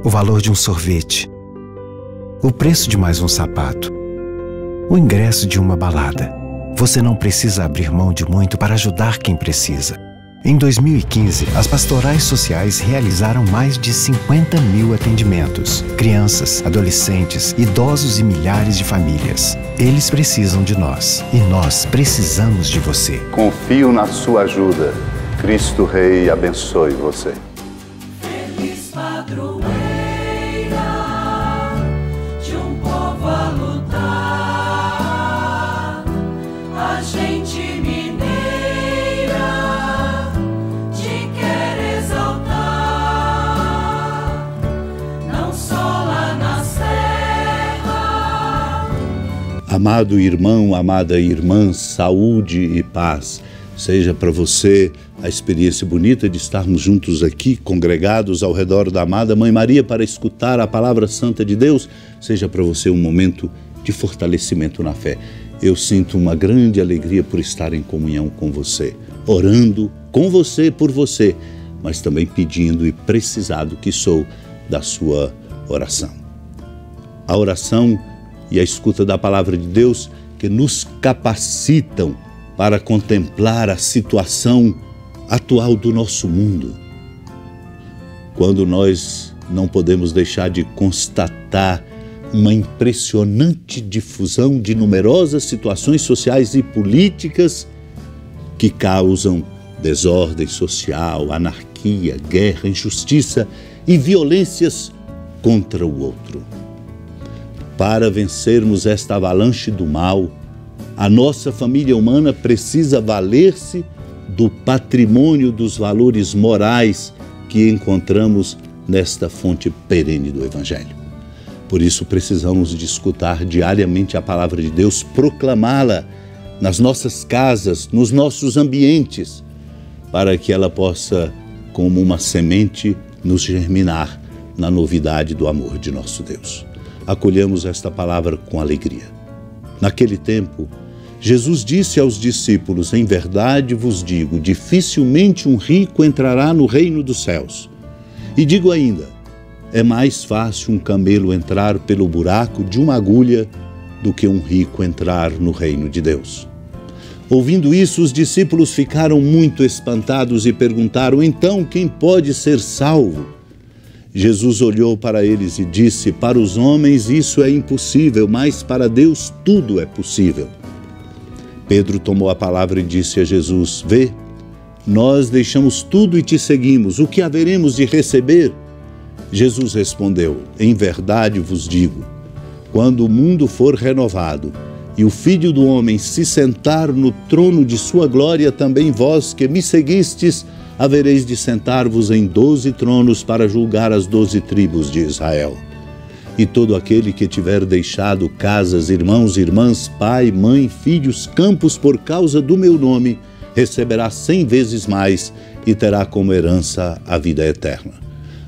o valor de um sorvete, o preço de mais um sapato, o ingresso de uma balada. Você não precisa abrir mão de muito para ajudar quem precisa. Em 2015, as pastorais sociais realizaram mais de 50 mil atendimentos. Crianças, adolescentes, idosos e milhares de famílias. Eles precisam de nós e nós precisamos de você. Confio na sua ajuda. Cristo Rei abençoe você. Feliz padroeira de um povo a lutar, a gente mineira te quer exaltar, não só lá na serra. Amado irmão, amada irmã, saúde e paz. Seja para você a experiência bonita de estarmos juntos aqui, congregados ao redor da amada Mãe Maria para escutar a palavra santa de Deus. Seja para você um momento de fortalecimento na fé. Eu sinto uma grande alegria por estar em comunhão com você, orando com você, por você, mas também pedindo e precisado que sou da sua oração. A oração e a escuta da palavra de Deus que nos capacitam para contemplar a situação atual do nosso mundo. Quando nós não podemos deixar de constatar uma impressionante difusão de numerosas situações sociais e políticas que causam desordem social, anarquia, guerra, injustiça e violências contra o outro. Para vencermos esta avalanche do mal, a nossa família humana precisa valer-se do patrimônio dos valores morais que encontramos nesta fonte perene do Evangelho. Por isso precisamos de escutar diariamente a palavra de Deus, proclamá-la nas nossas casas, nos nossos ambientes, para que ela possa, como uma semente, nos germinar na novidade do amor de nosso Deus. Acolhemos esta palavra com alegria. Naquele tempo, Jesus disse aos discípulos: em verdade vos digo, dificilmente um rico entrará no reino dos céus. E digo ainda, é mais fácil um camelo entrar pelo buraco de uma agulha do que um rico entrar no reino de Deus. Ouvindo isso, os discípulos ficaram muito espantados e perguntaram: então quem pode ser salvo? Jesus olhou para eles e disse: para os homens isso é impossível, mas para Deus tudo é possível. Pedro tomou a palavra e disse a Jesus: vê, nós deixamos tudo e te seguimos, o que haveremos de receber? Jesus respondeu: em verdade vos digo, quando o mundo for renovado e o Filho do Homem se sentar no trono de sua glória, também vós que me seguistes, havereis de sentar-vos em 12 tronos para julgar as 12 tribos de Israel. E todo aquele que tiver deixado casas, irmãos, irmãs, pai, mãe, filhos, campos por causa do meu nome, receberá 100 vezes mais e terá como herança a vida eterna.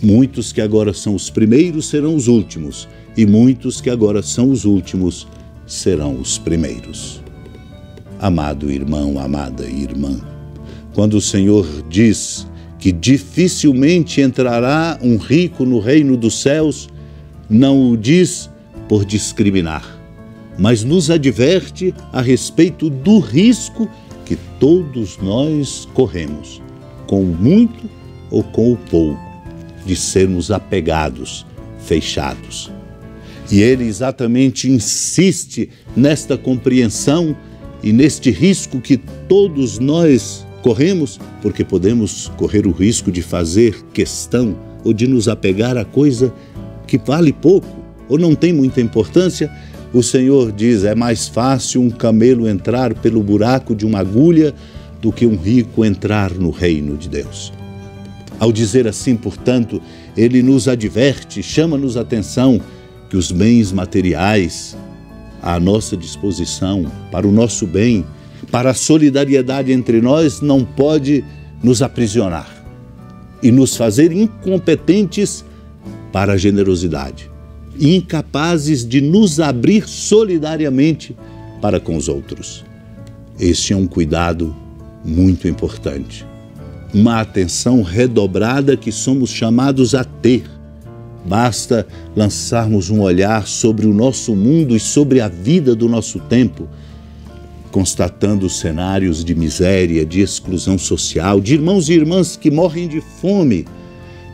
Muitos que agora são os primeiros serão os últimos, e muitos que agora são os últimos serão os primeiros. Amado irmão, amada irmã, quando o Senhor diz que dificilmente entrará um rico no reino dos céus, não o diz por discriminar, mas nos adverte a respeito do risco que todos nós corremos, com o muito ou com o pouco, de sermos apegados, fechados. E ele exatamente insiste nesta compreensão e neste risco que todos nós corremos, porque podemos correr o risco de fazer questão ou de nos apegar a coisa que vale pouco ou não tem muita importância. O Senhor diz: é mais fácil um camelo entrar pelo buraco de uma agulha do que um rico entrar no reino de Deus. Ao dizer assim, portanto, ele nos adverte, chama-nos a atenção que os bens materiais à nossa disposição, para o nosso bem, para a solidariedade entre nós, não pode nos aprisionar e nos fazer incompetentes para a generosidade, incapazes de nos abrir solidariamente para com os outros. Este é um cuidado muito importante, uma atenção redobrada que somos chamados a ter Basta lançarmos um olhar sobre o nosso mundo e sobre a vida do nosso tempo, constatando cenários de miséria, de exclusão social, de irmãos e irmãs que morrem de fome,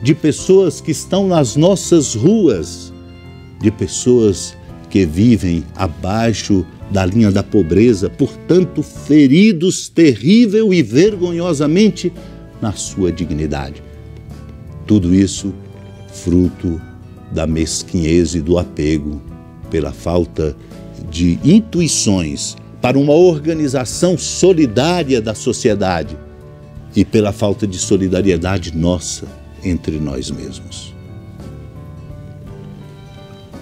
de pessoas que estão nas nossas ruas, de pessoas que vivem abaixo da linha da pobreza, portanto feridos terrível e vergonhosamente na sua dignidade. Tudo isso fruto da mesquinhez e do apego, pela falta de intuições para uma organização solidária da sociedade e pela falta de solidariedade nossa entre nós mesmos.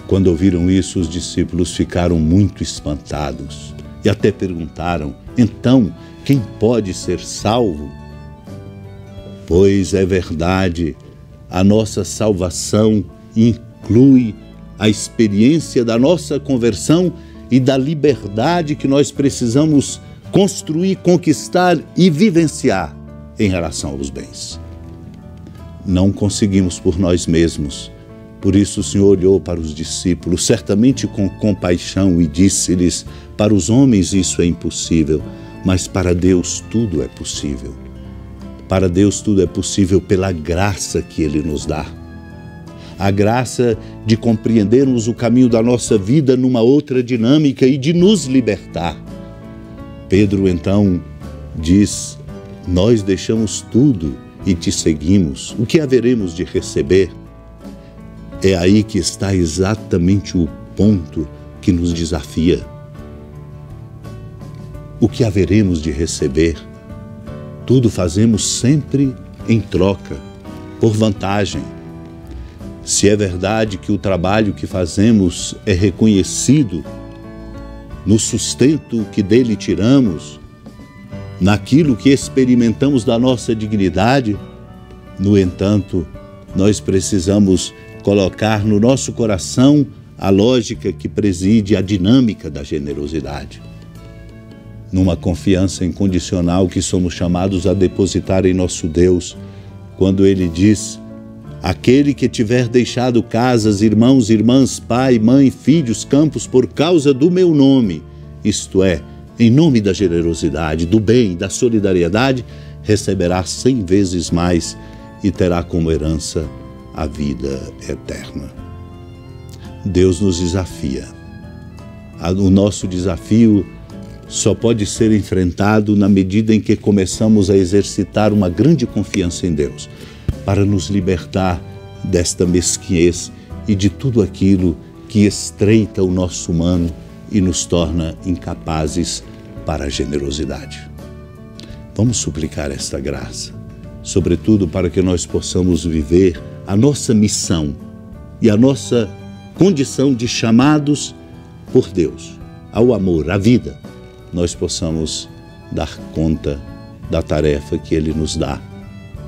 Quando ouviram isso, os discípulos ficaram muito espantados e até perguntaram: então, quem pode ser salvo? Pois é verdade, a nossa salvação inclui a experiência da nossa conversão e da liberdade que nós precisamos construir, conquistar e vivenciar em relação aos bens. Não conseguimos por nós mesmos. Por isso o Senhor olhou para os discípulos, certamente com compaixão, e disse-lhes: para os homens isso é impossível, mas para Deus tudo é possível. Para Deus tudo é possível pela graça que Ele nos dá. A graça de compreendermos o caminho da nossa vida numa outra dinâmica e de nos libertar. Pedro então diz: nós deixamos tudo e te seguimos. O que haveremos de receber? É aí que está exatamente o ponto que nos desafia. O que haveremos de receber? Tudo fazemos sempre em troca, por vantagem. Se é verdade que o trabalho que fazemos é reconhecido no sustento que dele tiramos, naquilo que experimentamos da nossa dignidade, no entanto, nós precisamos colocar no nosso coração a lógica que preside a dinâmica da generosidade. Numa confiança incondicional que somos chamados a depositar em nosso Deus, quando Ele diz: aquele que tiver deixado casas, irmãos, irmãs, pai, mãe, filhos, campos, por causa do meu nome, isto é, em nome da generosidade, do bem, da solidariedade, receberá 100 vezes mais e terá como herança a vida eterna. Deus nos desafia. O nosso desafio só pode ser enfrentado na medida em que começamos a exercitar uma grande confiança em Deus, para nos libertar desta mesquinhez e de tudo aquilo que estreita o nosso humano e nos torna incapazes para a generosidade. Vamos suplicar esta graça, sobretudo para que nós possamos viver a nossa missão e a nossa condição de chamados por Deus ao amor, à vida, nós possamos dar conta da tarefa que Ele nos dá,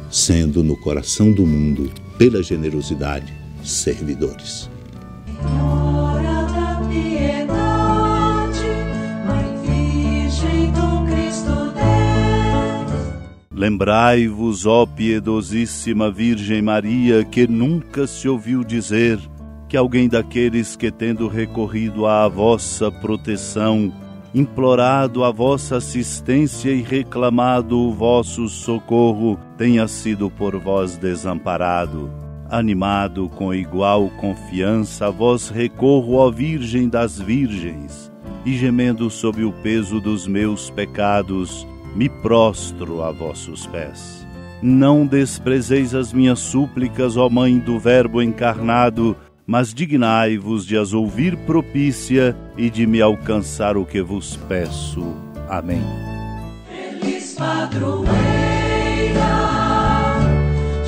sendo no coração do mundo, pela generosidade, servidores. Senhora da piedade, Mãe Virgem do Cristo Deus. Lembrai-vos, ó piedosíssima Virgem Maria, que nunca se ouviu dizer que alguém daqueles que, tendo recorrido à vossa proteção, implorado a vossa assistência e reclamado o vosso socorro, tenha sido por vós desamparado. Animado com igual confiança, a vós recorro, ó Virgem das Virgens, e gemendo sob o peso dos meus pecados, me prostro a vossos pés. Não desprezeis as minhas súplicas, ó Mãe do Verbo encarnado, mas dignai-vos de as ouvir propícia e de me alcançar o que vos peço. Amém. Feliz padroeira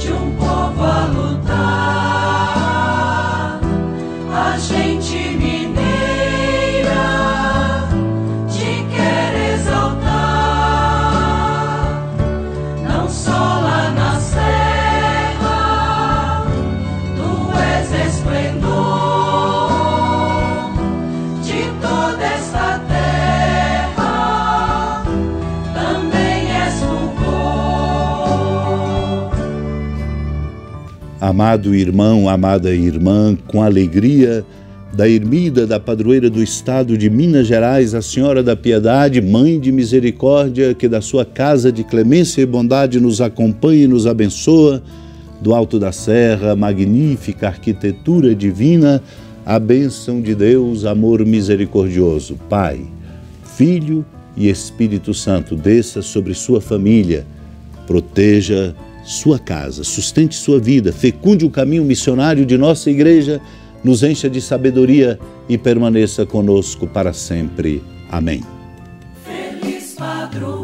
de um povo a lutar, a gente mineira te quer exaltar, não só lá na serra, tu és esplendor de toda esta terra, também és fulgor. Amado irmão, amada irmã, com alegria da ermida da padroeira do estado de Minas Gerais, a Senhora da Piedade, Mãe de Misericórdia, que da sua casa de clemência e bondade nos acompanha e nos abençoa, do alto da serra, magnífica arquitetura divina, a bênção de Deus, amor misericordioso, Pai, Filho e Espírito Santo, desça sobre sua família, proteja sua casa, sustente sua vida, fecunde o caminho missionário de nossa igreja, nos encha de sabedoria e permaneça conosco para sempre. Amém. Feliz padroeiro.